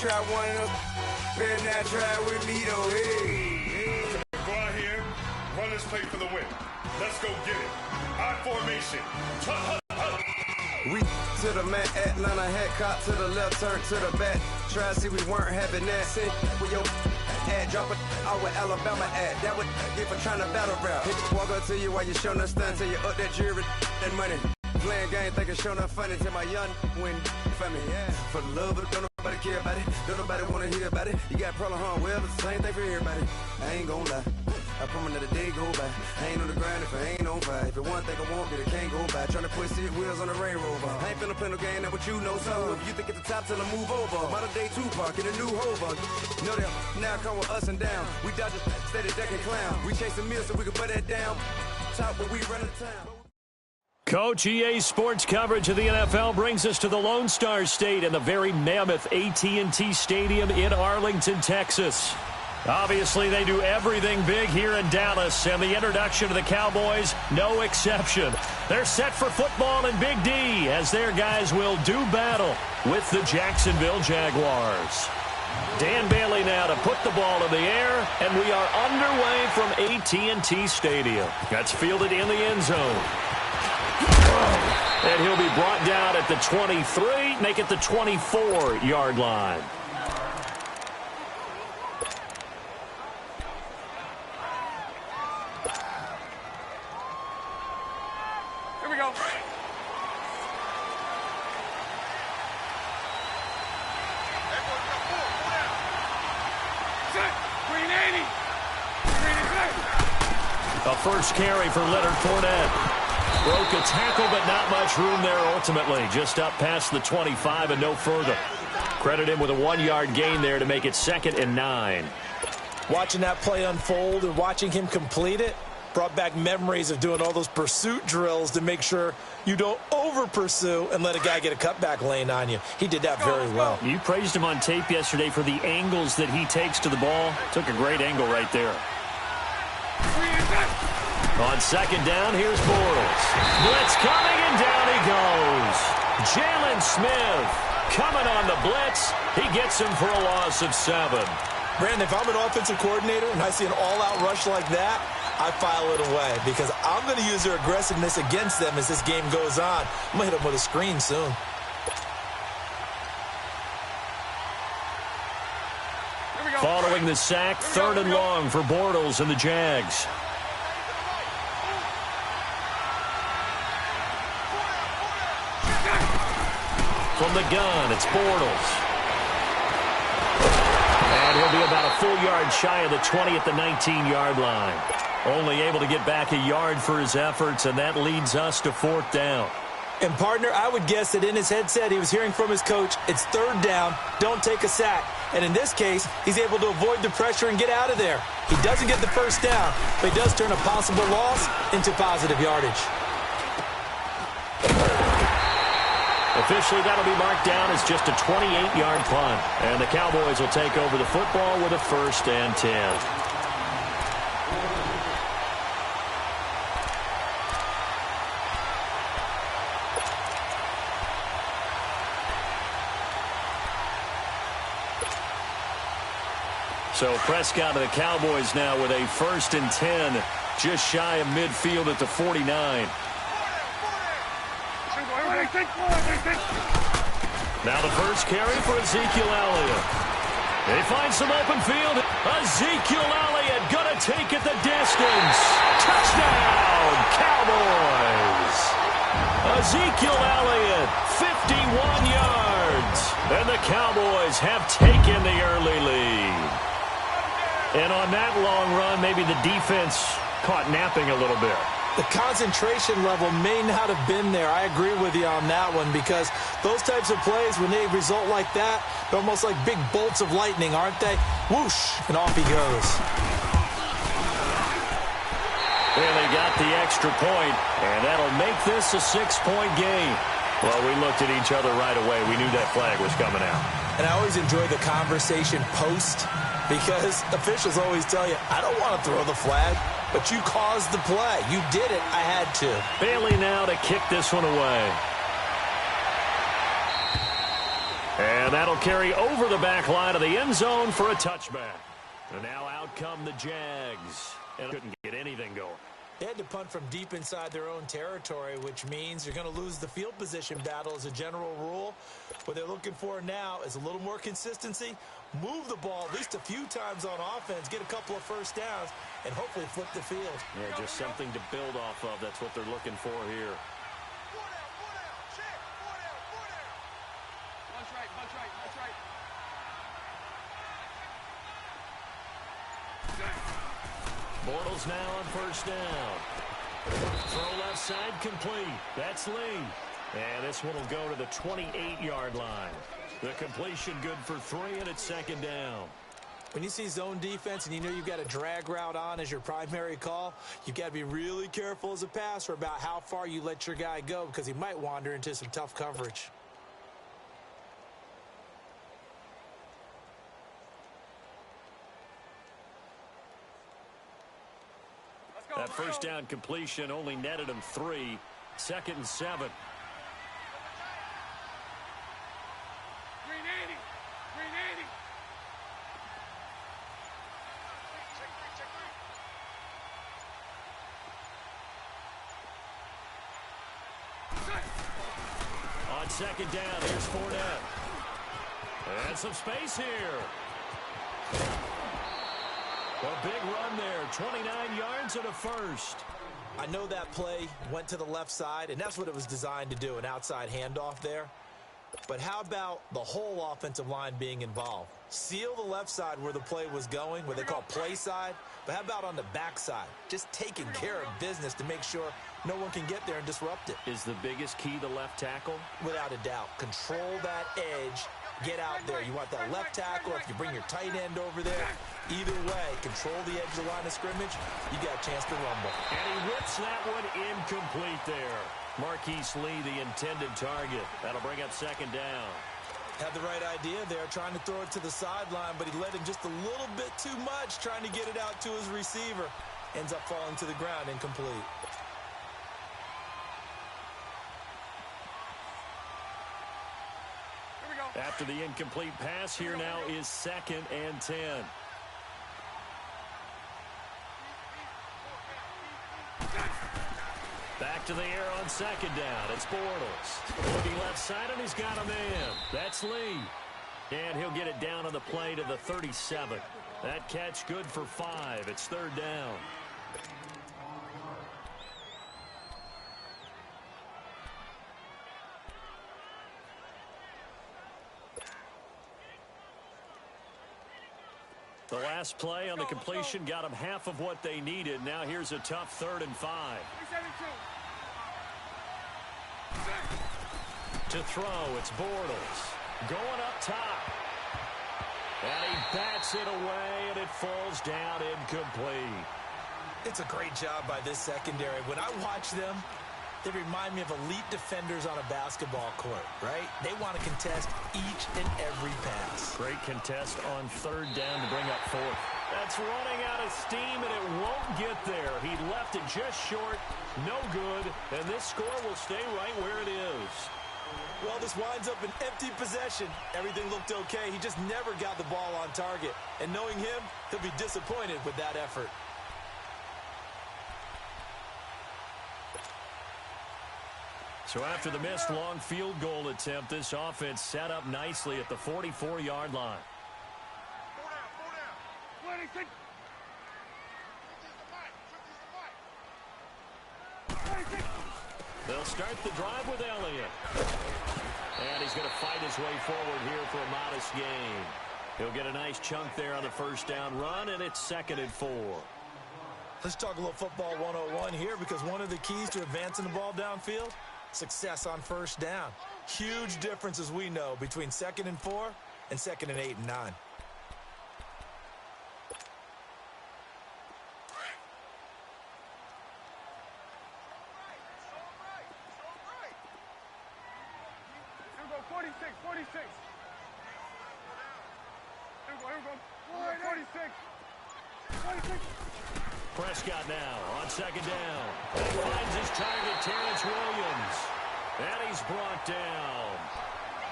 Try one of them, better not try with me though, hey. Go out here, run this play for the win. Let's go get it. I formation. We to the man, Atlanta head cop to the left, turn to the back. Try to see we weren't having that. Sit with your ad, drop it out with Alabama ad. That would get for trying to battle rap. Walk up to you while you showing us stun till you up that jury and money. Playing game, thinking showing up funny till my young win for me. Yeah. For the love of it, don't nobody care about it. Don't nobody wanna hear about it. You got problem, huh? Well, it's the same thing for everybody. I ain't gon' lie. I promise that a day go by. I ain't on the grind if I ain't on fire. If it one thing I want, then it can't go by. Trying to put seat wheels on the Range Rover. I ain't finna play no game, that what you know. So if you think at the top, tell them move over. Modern day Tupac in a new Hova. Know that now come with us and down. We dodge it, steady deck and clown. We chasing meals so we can put that down. Top when we run the town. Coach, EA Sports coverage of the NFL brings us to the Lone Star State and the very mammoth AT&T Stadium in Arlington, Texas. Obviously, they do everything big here in Dallas, and the introduction to the Cowboys, no exception. They're set for football in Big D as their guys will do battle with the Jacksonville Jaguars. Dan Bailey now to put the ball in the air, and we are underway from AT&T Stadium. That's fielded in the end zone. And he'll be brought down at the 23, make it the 24-yard line. Here we go. A first carry for Leonard Fournette. Broke a tackle, but not much room there ultimately. Just up past the 25 and no further. Credit him with a 1-yard gain there to make it 2nd and 9. Watching that play unfold and watching him complete it brought back memories of doing all those pursuit drills to make sure you don't over-pursue and let a guy get a cutback lane on you. He did that very well. You praised him on tape yesterday for the angles that he takes to the ball. Took a great angle right there. On 2nd down, here's Bortles. Blitz coming, and down he goes. Jalen Smith coming on the blitz. He gets him for a loss of 7. Brandon, if I'm an offensive coordinator and I see an all-out rush like that, I file it away because I'm going to use their aggressiveness against them as this game goes on. I'm going to hit them with a screen soon. Following the sack, 3rd and long for Bortles and the Jags. From the gun, it's Bortles. And he'll be about a full yard shy of the 20 at the 19-yard line. Only able to get back a yard for his efforts, and that leads us to 4th down. And, partner, I would guess that in his headset he was hearing from his coach, it's 3rd down, don't take a sack. And in this case, he's able to avoid the pressure and get out of there. He doesn't get the first down, but he does turn a possible loss into positive yardage. Officially, that'll be marked down as just a 28-yard punt. And the Cowboys will take over the football with a 1st and 10. So Prescott of the Cowboys now with a 1st and 10, just shy of midfield at the 49. Now the first carry for Ezekiel Elliott. They find some open field. Ezekiel Elliott gonna take it the distance. Touchdown, Cowboys. Ezekiel Elliott, 51 yards. And the Cowboys have taken the early lead. And on that long run, maybe the defense caught napping a little bit. The concentration level may not have been there. I agree with you on that one because those types of plays, when they result like that, they're almost like big bolts of lightning, aren't they? Whoosh, and off he goes. And they got the extra point, and that'll make this a 6-point game. Well, we looked at each other right away. We knew that flag was coming out. And I always enjoy the conversation post because officials always tell you, I don't want to throw the flag. But you caused the play. You did it. I had to. Bailey now to kick this one away. And And that'll carry over the back line of the end zone for a touchback. And now out come the Jags. And couldn't get anything going. They had to punt from deep inside their own territory, which means you're going to lose the field position battle as a general rule. What they're looking for now is a little more consistency, move the ball at least a few times on offense, get a couple of first downs, and hopefully flip the field. Yeah, just something to build off of. That's what they're looking for here. Bortles now on first down. Throw left side complete. That's Lee. And this one will go to the 28-yard line. The completion good for 3, and it's second down. When you see zone defense and you know you've got a drag route on as your primary call, you've got to be really careful as a passer about how far you let your guy go because he might wander into some tough coverage. That first down completion only netted him 3. 2nd and 7. 380. 380. On second down, here's Fournette. And some space here. A big run there, 29 yards and a first. I know that play went to the left side, and that's what it was designed to do, an outside handoff there. But how about the whole offensive line being involved? Seal the left side where the play was going, what they call play side, but how about on the back side? Just taking care of business to make sure no one can get there and disrupt it. Is the biggest key the left tackle? Without a doubt. Control that edge. Get out there. You want that left tackle. If you bring your tight end over there, either way, control the edge of the line of scrimmage, you got a chance to rumble. And he whips that one incomplete there. Marquise Lee, the intended target. That'll bring up second down. Had the right idea there, trying to throw it to the sideline, but he led him just a little bit too much, trying to get it out to his receiver. Ends up falling to the ground, incomplete. After the incomplete pass, here now is 2nd and 10. Back to the air on second down. It's Bortles. Looking left side, and he's got a man. That's Lee. And he'll get it down on the play to the 37. That catch good for 5. It's 3rd down. The last play on the completion got them half of what they needed. Now here's a tough 3rd and 5. To throw, it's Bortles. Going up top. And he bats it away, and it falls down incomplete. It's a great job by this secondary. When I watch them, they remind me of elite defenders on a basketball court, right? They want to contest each and every pass. Great contest on 3rd down to bring up 4th. That's running out of steam, and it won't get there. He left it just short, no good, and this score will stay right where it is. Well, this winds up an empty possession. Everything looked okay. He just never got the ball on target. And knowing him, he'll be disappointed with that effort. So after the missed long field goal attempt, this offense set up nicely at the 44-yard line. They'll start the drive with Elliott. And he's going to fight his way forward here for a modest gain. He'll get a nice chunk there on the first down run, and it's 2nd and 4. Let's talk a little football 101 here, because one of the keys to advancing the ball downfield, success on first down. Huge difference, as we know, between 2nd and 4 and 2nd and 8 and 9. Prescott now on second down. And he finds his target, Terrence Williams. And he's brought down.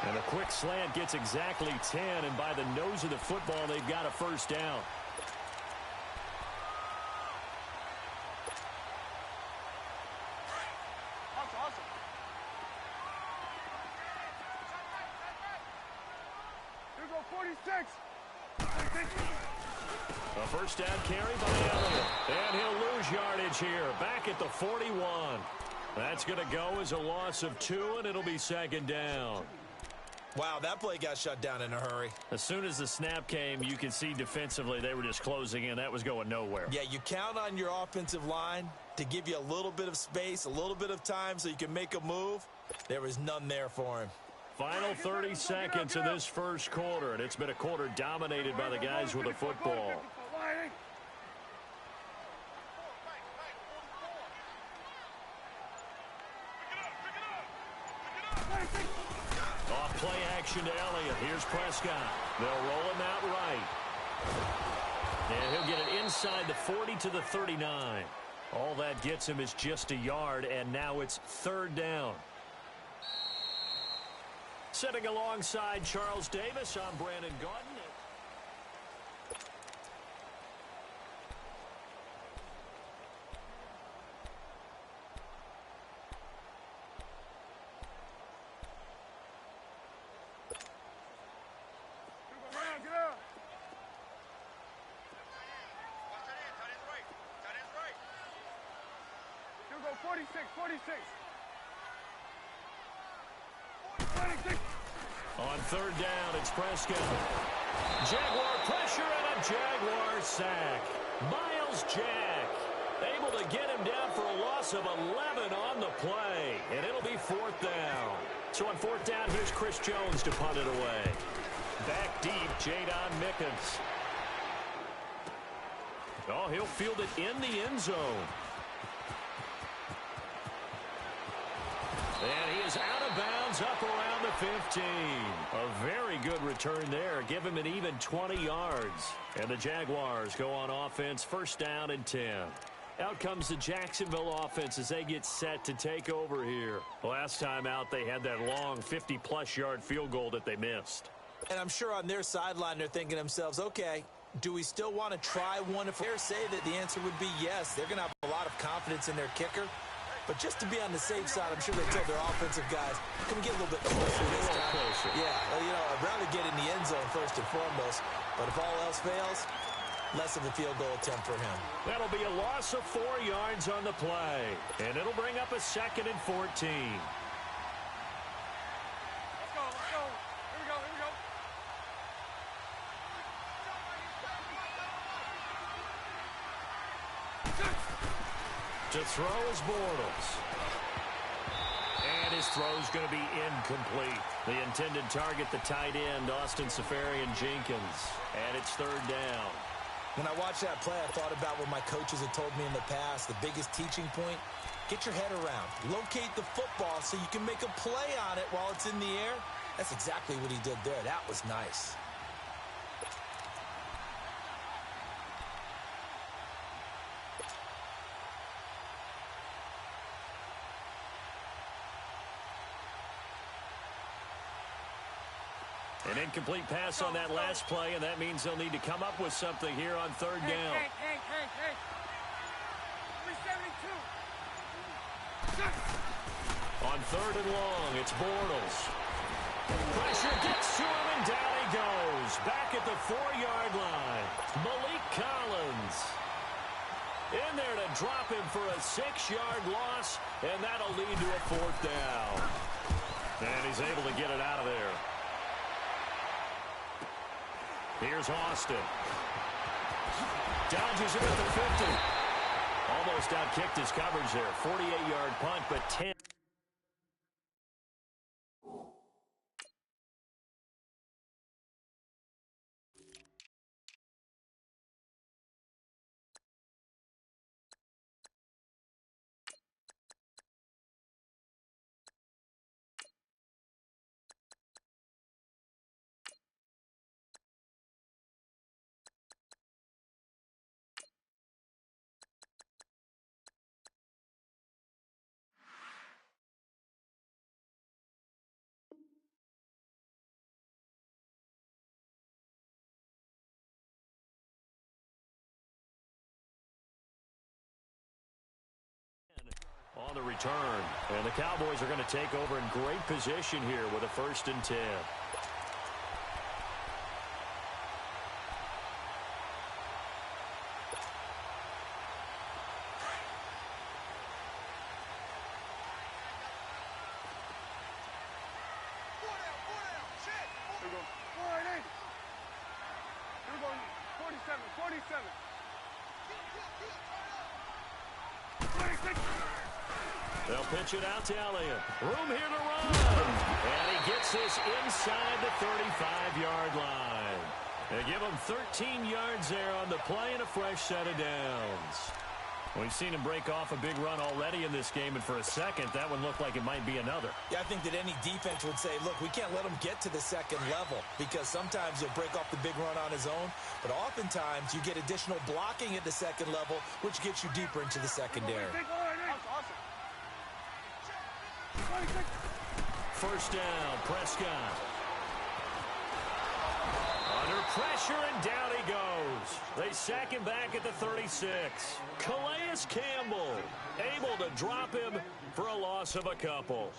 And a quick slant gets exactly 10, and by the nose of the football, they've got a first down. A first down carry by Elliott. And he'll lose yardage here. Back at the 41. That's going to go as a loss of 2, and it'll be second down. Wow, that play got shut down in a hurry. As soon as the snap came, you could see defensively they were just closing in. That was going nowhere. Yeah, you count on your offensive line to give you a little bit of space, a little bit of time so you can make a move. There was none there for him. Final 30 seconds of this first quarter, and it's been a quarter dominated by the guys with the football. Off play action to Elliott. Here's Prescott. They'll roll him out right. And he'll get it inside the 40 to the 39. All that gets him is just a yard, and now it's third down. Sitting alongside Charles Davis, I'm Brandon Gaudin. On third down, it's Prescott. Jaguar pressure and a Jaguar sack. Miles Jack able to get him down for a loss of 11 on the play, and it'll be fourth down. So on fourth down, here's Chris Jones to punt it away. Back deep, Jadon Mickens. Oh, he'll field it in the end zone. And he is out of bounds up around the 15. A very good return there. Give him an even 20 yards. And the Jaguars go on offense, first down and 10. Out comes the Jacksonville offense as they get set to take over here. Last time out, they had that long 50-plus yard field goal that they missed. And I'm sure on their sideline they're thinking to themselves, okay, do we still want to try one? If they say that the answer would be yes, they're going to have a lot of confidence in their kicker. But just to be on the safe side, I'm sure they told their offensive guys, can we get a little bit closer this time? Closer. Yeah, well, you know, I'd rather get in the end zone first and foremost. But if all else fails, less of a field goal attempt for him. That'll be a loss of 4 yards on the play. And it'll bring up a second and 14. Let's go, let's go. Here we go, here we go. To throw is Bortles. And his throw's going to be incomplete. The intended target, the tight end, Austin Seferian-Jenkins. And it's third down. When I watched that play, I thought about what my coaches had told me in the past. The biggest teaching point, get your head around. Locate the football so you can make a play on it while it's in the air. That's exactly what he did there. That was nice. An incomplete pass on that last play, and that means they'll need to come up with something here on third down. Hey. 372. On third and long, it's Bortles. Pressure gets to him, and down he goes. Back at the 4-yard line. Malik Collins in there to drop him for a 6-yard loss, and that'll lead to a fourth down. And he's able to get it out of there. Here's Austin. Dodges him at the 50. Almost outkicked his coverage there. 48-yard punt, but 10. On the return, and the Cowboys are going to take over in great position here with a 1st and 10. They'll pitch it out to Elliott. Room here to run. And he gets this inside the 35-yard line. They give him 13 yards there on the play and a fresh set of downs. We've seen him break off a big run already in this game, and for a second, that one looked like it might be another. Yeah, I think that any defense would say, look, we can't let him get to the second level, because sometimes he'll break off the big run on his own, but oftentimes you get additional blocking at the second level, which gets you deeper into the secondary. First down, Prescott. Under pressure, and down he goes. They sack him back at the 36. Calais Campbell able to drop him for a loss of a couple.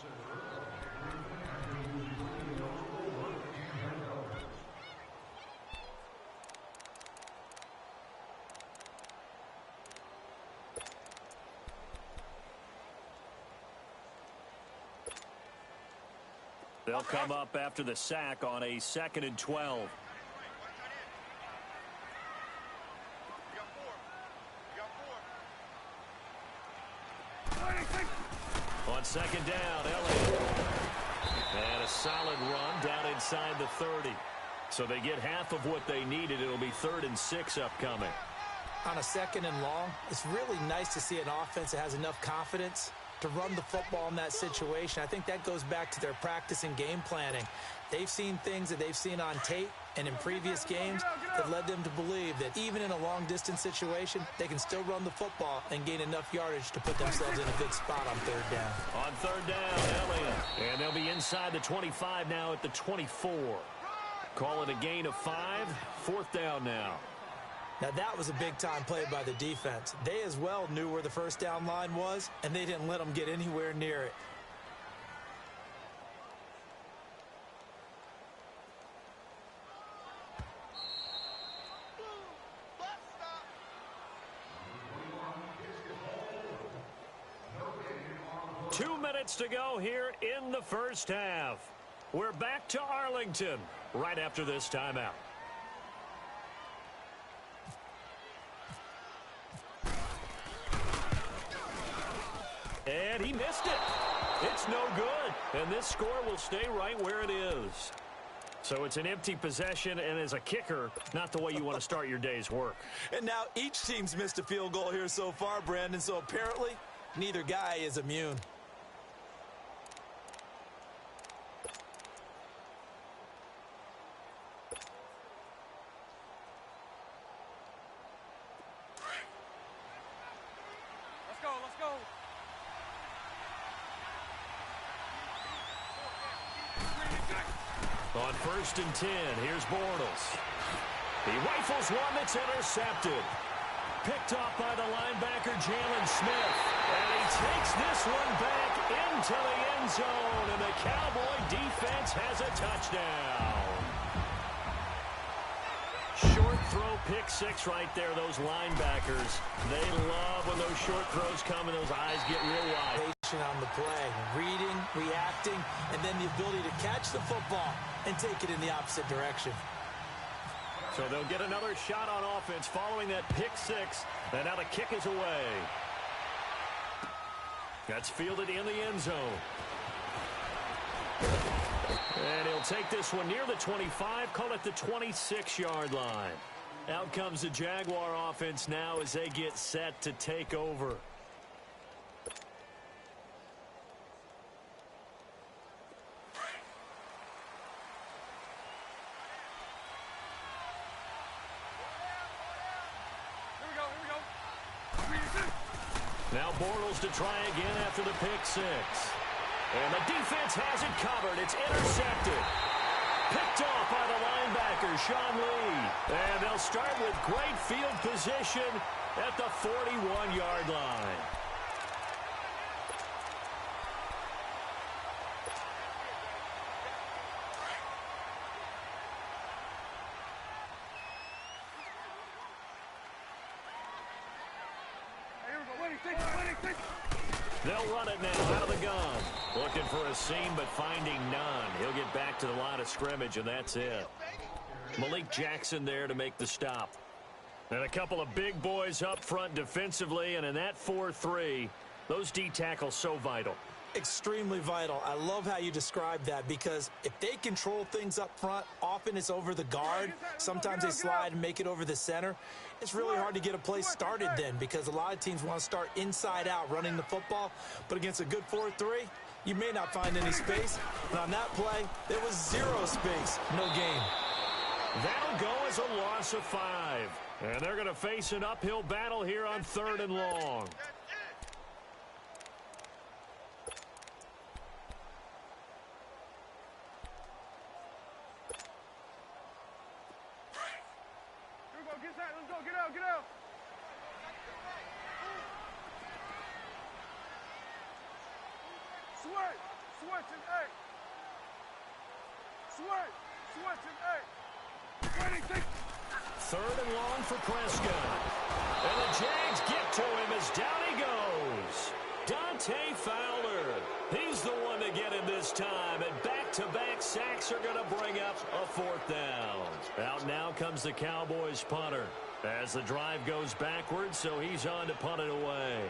They'll come up after the sack on a 2nd and 12. On 2nd down, Elliott. And a solid run down inside the 30. So they get half of what they needed. It'll be 3rd and 6 upcoming. On a 2nd and long, it's really nice to see an offense that has enough confidence to run the football in that situation. I think that goes back to their practice and game planning. They've seen things that they've seen on tape and in previous games that led them to believe that even in a long-distance situation, they can still run the football and gain enough yardage to put themselves in a good spot on 3rd down. On 3rd down, Elliott. And they'll be inside the 25 now at the 24. Call it a gain of 5. 4th down now. Now, that was a big-time play by the defense. They as well knew where the 1st down line was, and they didn't let them get anywhere near it. Two minutes to go here in the first half. We're back to Arlington right after this timeout. And he missed it. It's no good. And this score will stay right where it is. So it's an empty possession, and as a kicker, not the way you want to start your day's work. And now each team's missed a field goal here so far, Brandon, so apparently neither guy is immune. Let's go. On 1st and 10, here's Bortles. He rifles one that's intercepted. Picked off by the linebacker, Jalen Smith. And he takes this one back into the end zone, and the Cowboy defense has a touchdown. Short throw, pick 6 right there, those linebackers. They love when those short throws come and those eyes get real wide. On the play, reading, reacting, and then the ability to catch the football and take it in the opposite direction. So they'll get another shot on offense following that pick 6, and now the kick is away. That's fielded in the end zone. And he'll take this one near the 25, call it the 26-yard line. Out comes the Jaguar offense now as they get set to take over. Now Bortles to try again after the pick 6. And the defense has it covered. It's intercepted. Picked off by the linebacker, Sean Lee. And they'll start with great field position at the 41-yard line. They'll run it now out of the gun. Looking for a seam, but finding none. He'll get back to the line of scrimmage, and that's it. Malik Jackson there to make the stop. And a couple of big boys up front defensively, and in that 4-3, those D tackles so vital. Extremely vital. I love how you describe that, because if they control things up front, often it's over the guard. Sometimes they slide and make it over the center. It's really hard to get a play started then, because a lot of teams want to start inside out running the football. But against a good 4-3, you may not find any space. And on that play, there was zero space. No gain. That'll go as a loss of 5. And they're going to face an uphill battle here on 3rd and long. Let's go, get out, get out. Switch and A. Switch and A. 3rd and long for Prescott. And the Jags get to him as down he goes. Dante Fowler. He's the one to get him this time. And back-to-back sacks are going to bring up a 4th down. Out now comes the Cowboys punter as the drive goes backwards, so he's on to punt it away.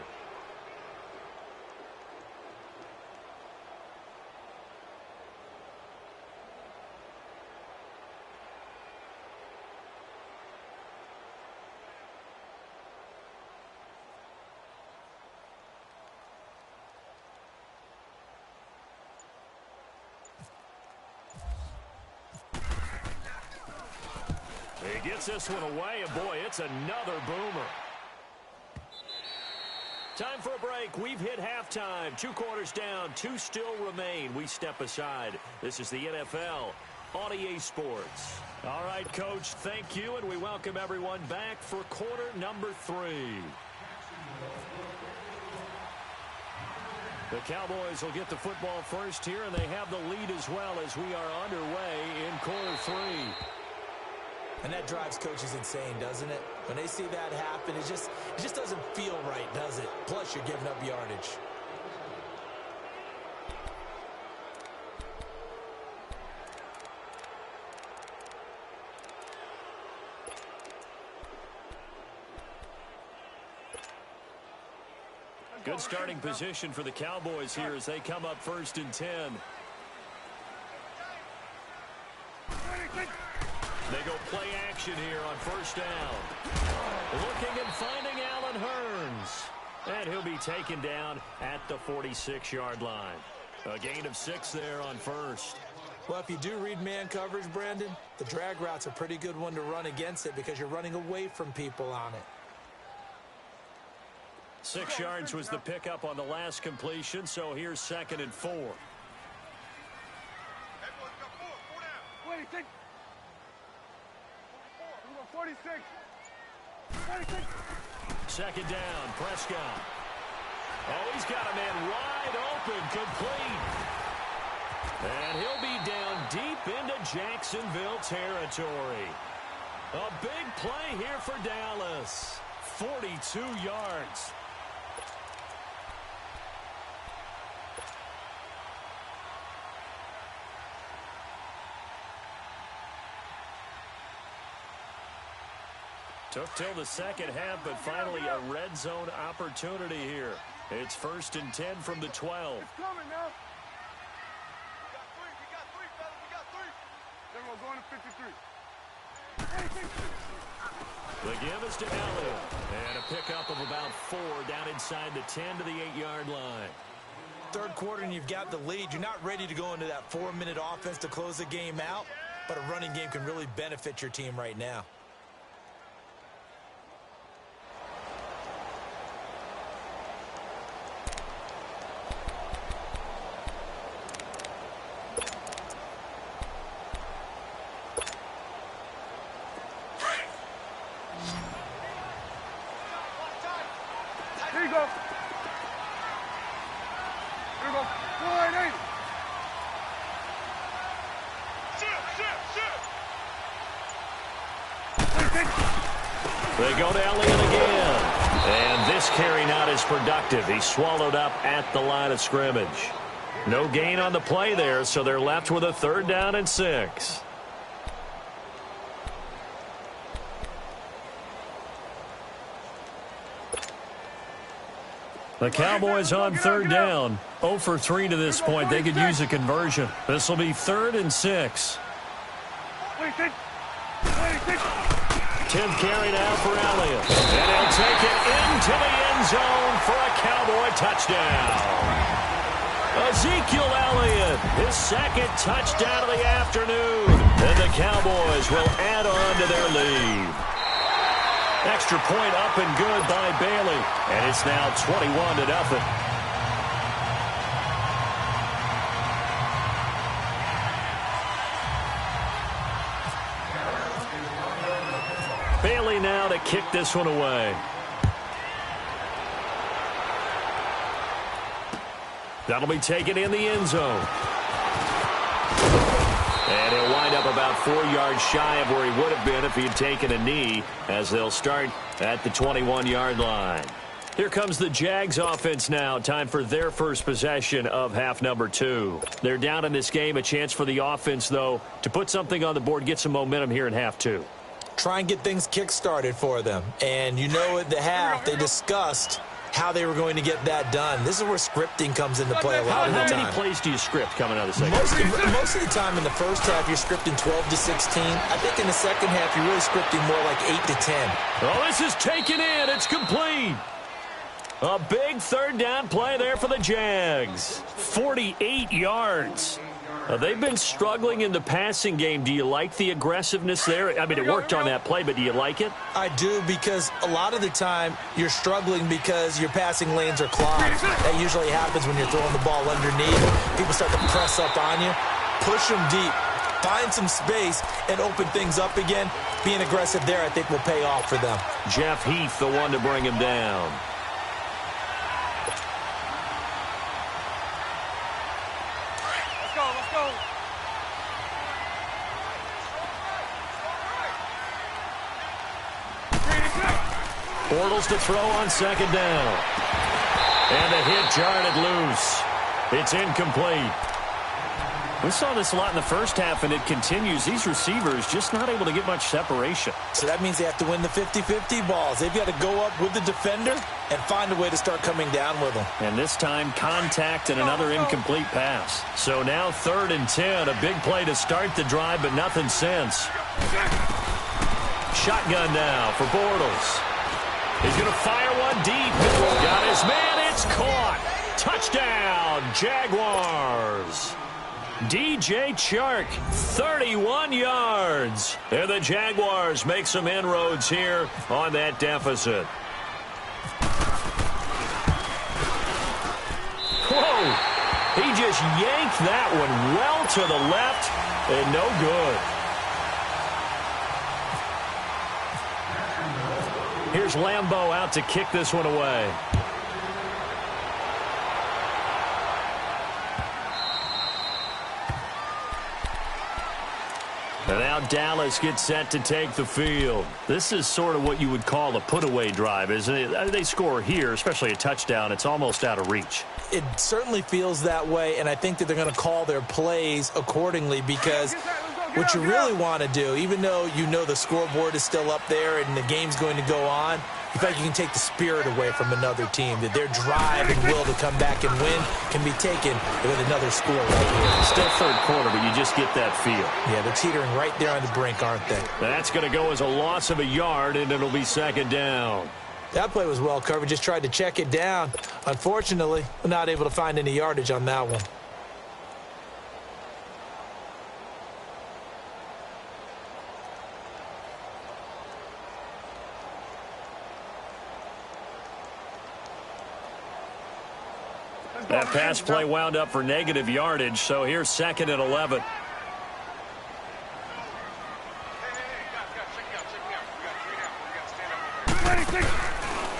He gets this one away, and boy, it's another boomer. Time for a break. We've hit halftime. 2 quarters down, 2 still remain. We step aside. This is the NFL on EA Sports. All right, Coach, thank you, and we welcome everyone back for quarter number 3. The Cowboys will get the football first here, and they have the lead as well as we are underway in quarter 3. And that drives coaches insane, doesn't it? When they see that happen, it just doesn't feel right, does it? Plus, you're giving up yardage. Good starting position for the Cowboys here as they come up 1st and 10. They go play action here on 1st down. Looking and finding Allen Hurns. And he'll be taken down at the 46-yard line. A gain of 6 there on 1st. Well, if you do read man coverage, Brandon, the drag route's a pretty good one to run against it because you're running away from people on it. 6 yards was the pickup on the last completion, so here's 2nd and 4. 46. 2nd down, Prescott. Oh, he's got a man wide open, complete. And he'll be down deep into Jacksonville territory. A big play here for Dallas. 42 yards. Took till the second half, but finally a red zone opportunity here. It's 1st and 10 from the 12. It's coming now. We got 3, fellas. We got 3. Then we're going to 53. The give is to Elliott. And a pickup of about 4 down inside the 10 to the 8-yard line. 3rd quarter and you've got the lead. You're not ready to go into that 4-minute offense to close the game out, but a running game can really benefit your team right now. Here you go. Here we go. 480. They go to Elliott again. And this carry not as productive. He swallowed up at the line of scrimmage. No gain on the play there, so they're left with a 3rd down and 6. The Cowboys on 3rd down. 0 for 3 to this point. They could use a conversion. This will be 3rd and 6. 10th carry now for Elliott. And he'll take it into the end zone for a Cowboy touchdown. Ezekiel Elliott, his 2nd touchdown of the afternoon. And the Cowboys will add on to their lead. Extra point up and good by Bailey. And it's now 21-0. Bailey now to kick this one away. That'll be taken in the end zone. And he'll wind up about 4 yards shy of where he would have been if he had taken a knee, as they'll start at the 21-yard line. Here comes the Jags offense now. Time for their first possession of half number 2. They're down in this game. A chance for the offense, though, to put something on the board, get some momentum here in half 2. Try and get things kick-started for them. And you know at the half, they discussed how they were going to get that done. This is where scripting comes into play a lot of the time. How many plays do you script coming out of the second? Most of the time in the first half, you're scripting 12 to 16. I think in the second half, you're really scripting more like 8 to 10. Oh, this is taken in. It's complete. A big 3rd down play there for the Jags. 48 yards. They've been struggling in the passing game. Do you like the aggressiveness there? I mean, it worked on that play, but do you like it? I do, because a lot of the time you're struggling because your passing lanes are clogged. That usually happens when you're throwing the ball underneath. People start to press up on you. Push them deep. Find some space and open things up again. Being aggressive there, I think, will pay off for them. Jeff Heath, the one to bring him down. Bortles to throw on 2nd down. And the hit jarred it loose. It's incomplete. We saw this a lot in the first half, and it continues. These receivers just not able to get much separation. So that means they have to win the 50-50 balls. They've got to go up with the defender and find a way to start coming down with them. And this time, contact and another incomplete pass. So now 3rd and 10. A big play to start the drive, but nothing since. Shotgun now for Bortles. He's going to fire one deep. Got his man. It's caught. Touchdown, Jaguars. DJ Chark, 31 yards. And the Jaguars make some inroads here on that deficit. Whoa. He just yanked that one well to the left and no good. Here's Lambeau out to kick this one away. And now Dallas gets set to take the field. This is sort of what you would call a put-away drive, isn't it? They score here, especially a touchdown. It's almost out of reach. It certainly feels that way, and I think that they're going to call their plays accordingly, because what you really want to do, even though you know the scoreboard is still up there and the game's going to go on, you feel like you can take the spirit away from another team, that their drive and will to come back and win can be taken with another score right here. Still 3rd quarter, but you just get that feel. Yeah, they're teetering right there on the brink, aren't they? That's going to go as a loss of a yard, and it'll be 2nd down. That play was well covered. Just tried to check it down. Unfortunately, we're not able to find any yardage on that one. That pass play wound up for negative yardage, so here's 2nd and 11.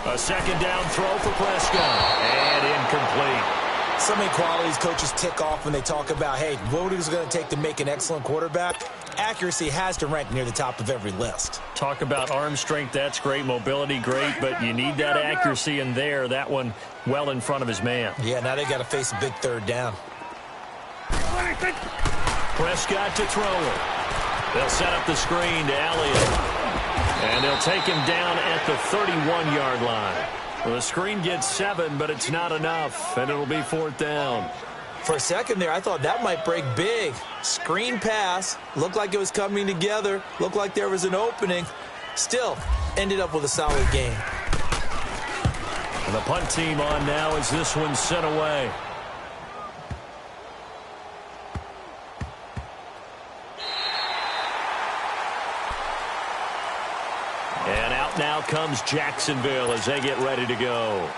A 2nd down throw for Prescott, and incomplete. So many qualities coaches tick off when they talk about, hey, what is it going to take to make an excellent quarterback? accuracy has to rank near the top of every list. Talk about arm strength, that's great. Mobility, great, but you need that accuracy in there. That one well in front of his man. Yeah, now they got to face a big third down. Prescott to throw it. They'll set up the screen to Elliott. And they'll take him down at the 31-yard line. Well, the screen gets 7, but it's not enough, and it'll be 4th down. For a second there, I thought that might break big. Screen pass. Looked like it was coming together. Looked like there was an opening. Still, ended up with a solid game. And the punt team on now as this one's sent away. And out now comes Jacksonville as they get ready to go.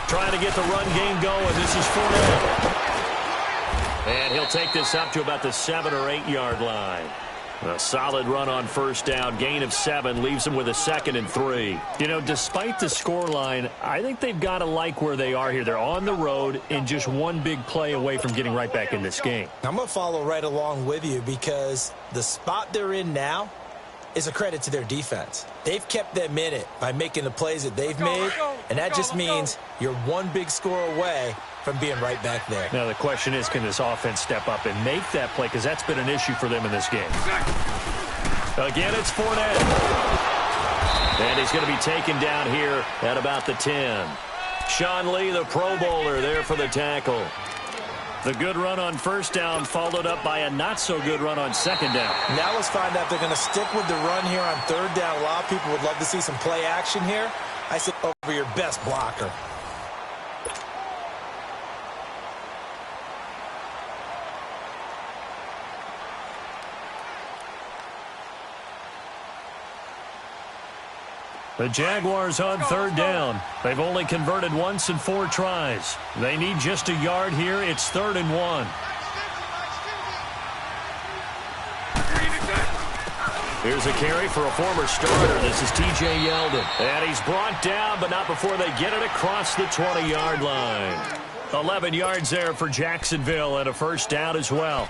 Trying to get the run game going. This is Fournette. And he'll take this up to about the 7 or 8 yard line. A solid run on first down. Gain of 7 leaves them with a 2nd and 3. You know, despite the scoreline, I think they've got to like where they are here. They're on the road and just one big play away from getting right back in this game. I'm going to follow right along with you because the spot they're in now is a credit to their defense. They've kept them in it by making the plays that they've made, and that just means you're one big score away from being right back there. Now, the question is, can this offense step up and make that play? Because that's been an issue for them in this game. Again, it's Fournette. And he's going to be taken down here at about the 10. Sean Lee, the Pro Bowler, there for the tackle. The good run on first down followed up by a not-so-good run on second down. Now let's find out if they're going to stick with the run here on third down. A lot of people would love to see some play action here. I said over your best blocker. The Jaguars on third down. They've only converted once in 4 tries. They need just a yard here. It's 3rd and 1. Here's a carry for a former starter. This is T.J. Yeldon. And he's brought down, but not before they get it across the 20-yard line. 11 yards there for Jacksonville and a first down as well.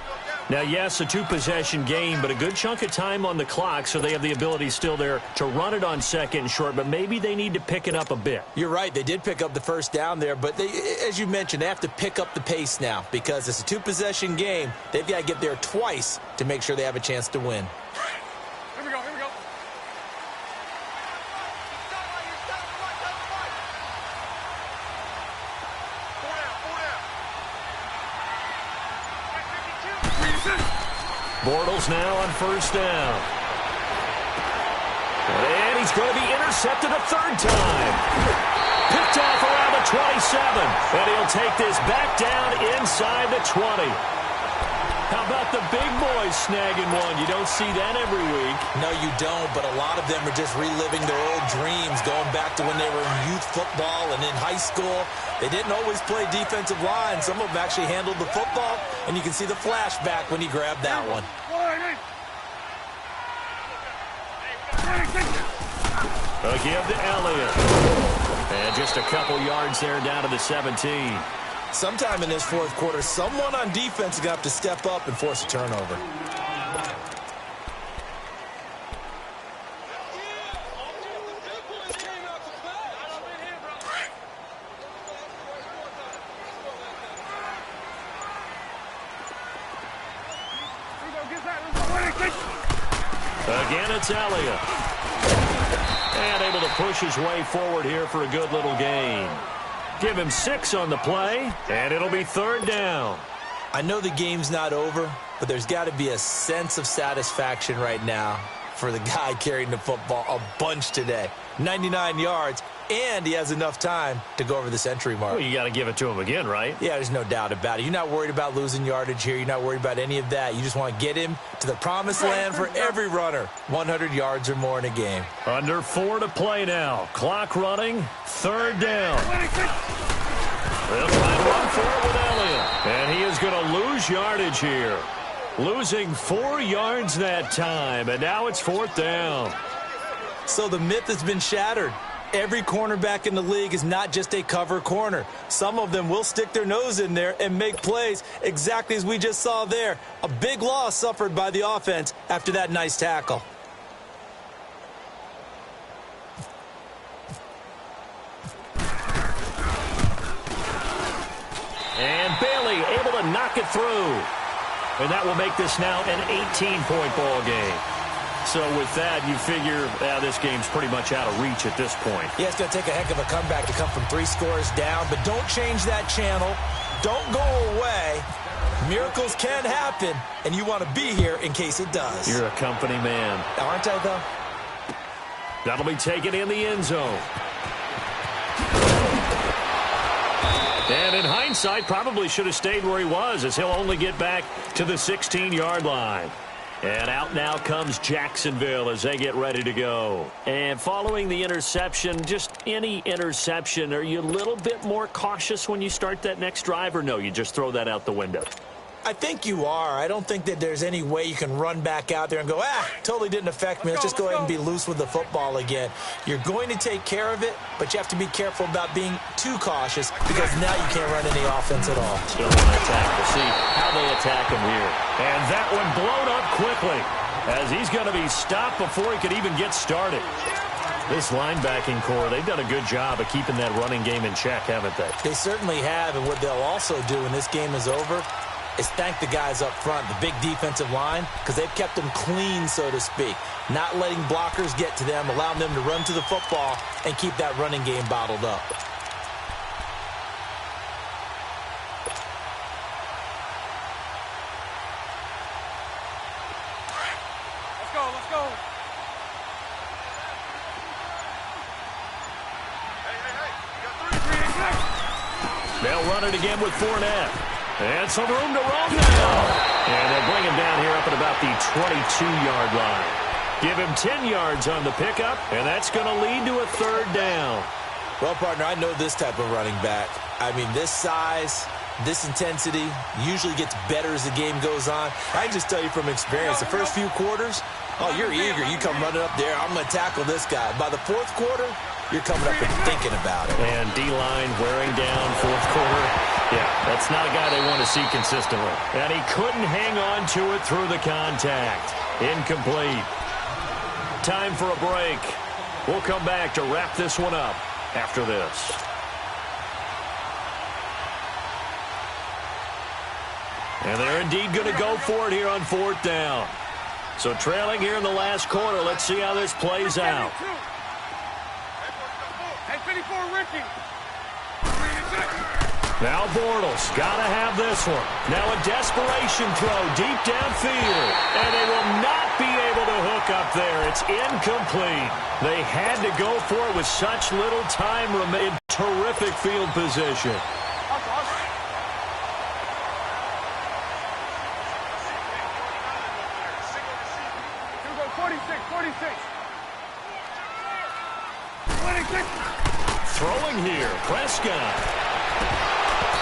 Now, yes, a 2-possession game, but a good chunk of time on the clock, so they have the ability still there to run it on second and short, but maybe they need to pick it up a bit. You're right. They did pick up the first down there, but they, as you mentioned, they have to pick up the pace now because it's a 2-possession game. They've got to get there twice to make sure they have a chance to win. Here we go, here we go. Bortles now on first down. And he's going to be intercepted a third time. Picked off around the 27. And he'll take this back down inside the 20. How about the big boys snagging one? You don't see that every week. No, you don't, but a lot of them are just reliving their old dreams, going back to when they were in youth football and in high school. They didn't always play defensive line. Some of them actually handled the football, and you can see the flashback when he grabbed that one. A give to Elliott. And just a couple yards there down to the 17. Sometime in this fourth quarter, someone on defense is going to have to step up and force a turnover. Again, it's Elliott. And able to push his way forward here for a good little gain. Give him 6 on the play, and it'll be third down. I know the game's not over, but there's got to be a sense of satisfaction right now for the guy carrying the football a bunch today. 99 yards, and he has enough time to go over the century mark. Well, you got to give it to him again, right? Yeah, there's no doubt about it. You're not worried about losing yardage here. You're not worried about any of that. You just want to get him to the promised land for every runner. 100 yards or more in a game. Under 4 to play now. Clock running. Third down. They'll try to run for it with Elliott. And he is going to lose yardage here. Losing 4 yards that time, and now it's 4th down. So the myth has been shattered. Every cornerback in the league is not just a cover corner. Some of them will stick their nose in there and make plays exactly as we just saw there. A big loss suffered by the offense after that nice tackle. And Bailey able to knock it through. And that will make this now an 18-point ball game. So with that, you figure this game's pretty much out of reach at this point. Yeah, it's going to take a heck of a comeback to come from 3 scores down, but don't change that channel. Don't go away. Miracles can happen, and you want to be here in case it does. You're a company man. Aren't I, though? That'll be taken in the end zone. And in hindsight, probably should have stayed where he was, as he'll only get back to the 16-yard line. And out now comes Jacksonville as they get ready to go. And following the interception, just any interception, are you a little bit more cautious when you start that next drive, or no, you just throw that out the window? I think you are. I don't think that there's any way you can run back out there and go, totally didn't affect me. Let's just go ahead and be loose with the football again. You're going to take care of it, but you have to be careful about being too cautious because now you can't run any offense at all. Still want to attack. We'll see how they attack him here. And that one blown up quickly as he's going to be stopped before he could even get started. This linebacking core, they've done a good job of keeping that running game in check, haven't they? They certainly have, and what they'll also do when this game is over is thank the guys up front, the big defensive line, because they've kept them clean, so to speak. Not letting blockers get to them, allowing them to run to the football and keep that running game bottled up. Let's go. Hey, They'll run it again with Fournette. And some room to roam now. And they'll bring him down here up at about the 22-yard line. Give him 10 yards on the pickup, and that's going to lead to a 3rd down. Well, partner, I know this type of running back. I mean, this size, this intensity usually gets better as the game goes on. I can just tell you from experience, the first few quarters, you're eager. You come running up there, I'm going to tackle this guy. By the 4th quarter, you're coming up and thinking about it. And D-line wearing down 4th quarter. Yeah, that's not a guy they want to see consistently. And he couldn't hang on to it through the contact. Incomplete. Time for a break. We'll come back to wrap this one up after this. And they're indeed going to go for it here on 4th down. So trailing here in the last quarter. Let's see how this plays out. Hey, 54, Ricky. Now Bortles got to have this one. Now a desperation throw deep downfield. And they will not be able to hook up there. It's incomplete. They had to go for it with such little time remaining. Terrific field position. Here we go, 46. Throwing here, Prescott.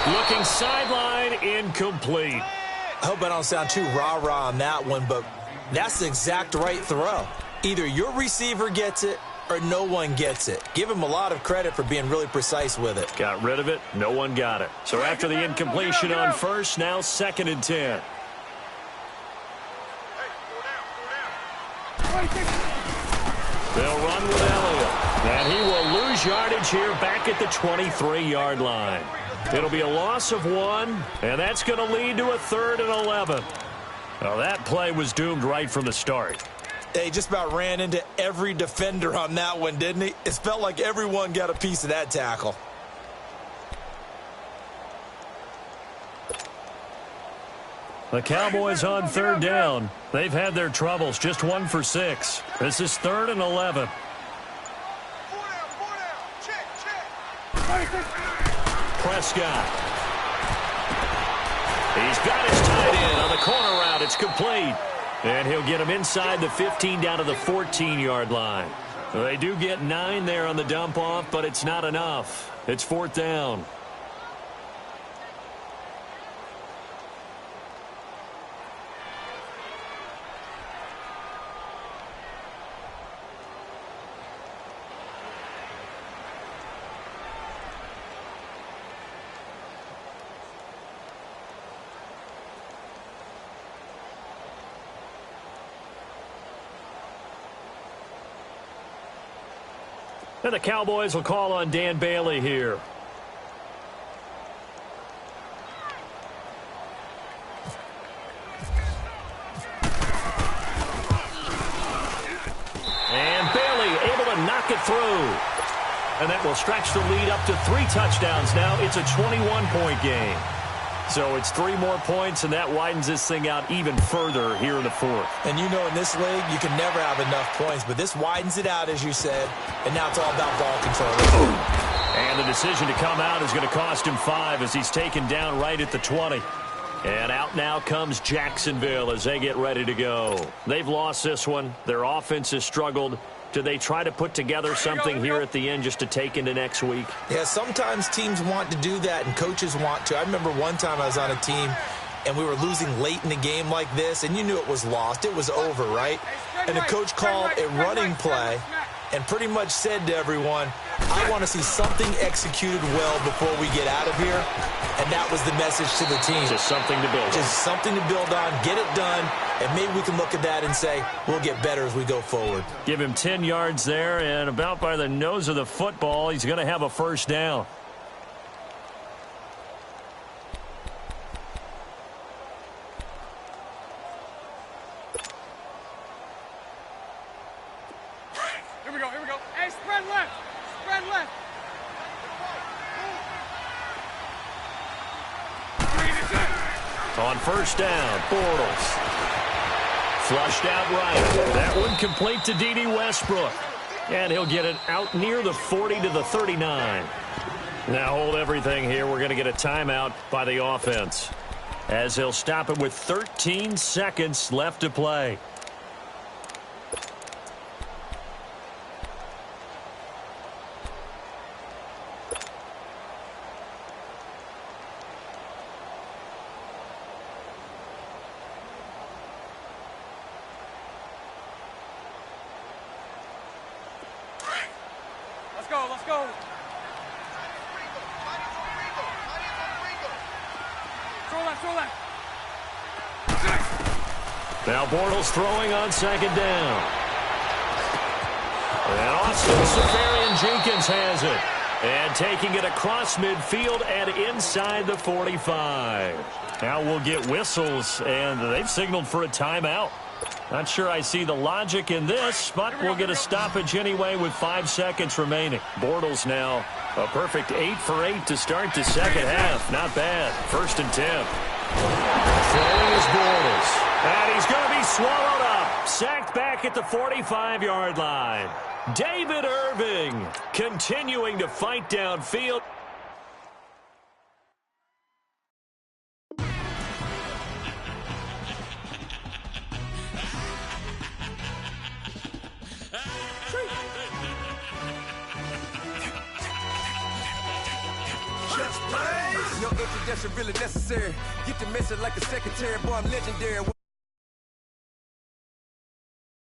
Looking sideline, incomplete. I hope I don't sound too rah-rah on that one, but that's the exact right throw. Either your receiver gets it or no one gets it. Give him a lot of credit for being really precise with it. Got rid of it. No one got it. So after the incompletion on 1st, now 2nd and 10. They'll run with Elliott. And he will lose yardage here back at the 23-yard line. It'll be a loss of 1, and that's going to lead to a 3rd and 11. Well, that play was doomed right from the start. He just about ran into every defender on that one, didn't he? It felt like everyone got a piece of that tackle. The Cowboys on 3rd down. They've had their troubles, just 1 for 6. This is 3rd and 11. Prescott. He's got his tight end on the corner route. It's complete. And he'll get him inside the 15 down to the 14-yard line. They do get 9 there on the dump off, but it's not enough. It's 4th down. And the Cowboys will call on Dan Bailey here. And Bailey able to knock it through. And that will stretch the lead up to 3 touchdowns now. It's a 21-point game. So it's 3 more points, and that widens this thing out even further here in the 4th. And you know in this league, you can never have enough points, but this widens it out, as you said, and now it's all about ball control. And the decision to come out is going to cost him 5 as he's taken down right at the 20. And out now comes Jacksonville as they get ready to go. They've lost this one. Their offense has struggled. Do they try to put together something here at the end just to take into next week? Yeah, sometimes teams want to do that and coaches want to. I remember one time I was on a team and we were losing late in the game like this, and you knew it was lost. It was over, right? And the coach called a running play and pretty much said to everyone, I want to see something executed well before we get out of here. And that was the message to the team. Just something to build on. Just something to build on, get it done, and maybe we can look at that and say, we'll get better as we go forward. Give him 10 yards there, and about by the nose of the football, he's going to have a first down. Here we go, here we go. Hey, spread left. Spread left. On first down, Bortles. Flushed out right. That one complete to D.D. Westbrook. And he'll get it out near the 40 to the 39. Now hold everything here. We're going to get a timeout by the offense, as he'll stop it with 13 seconds left to play. Let's go. Throw left. Now Bortles throwing on second down. And Austin Seferian-Jenkins has it. And taking it across midfield and inside the 45. Now we'll get whistles, and they've signaled for a timeout. Not sure I see the logic in this, but we'll get a stoppage anyway with 5 seconds remaining. Bortles now a perfect 8 for 8 to start the second half. Not bad. 1st and 10. Throwing is Bortles. And he's going to be swallowed up. Sacked back at the 45-yard line. David Irving continuing to fight downfield. Your introduction really necessary. Get the message like a secretary, boy, I'm legendary.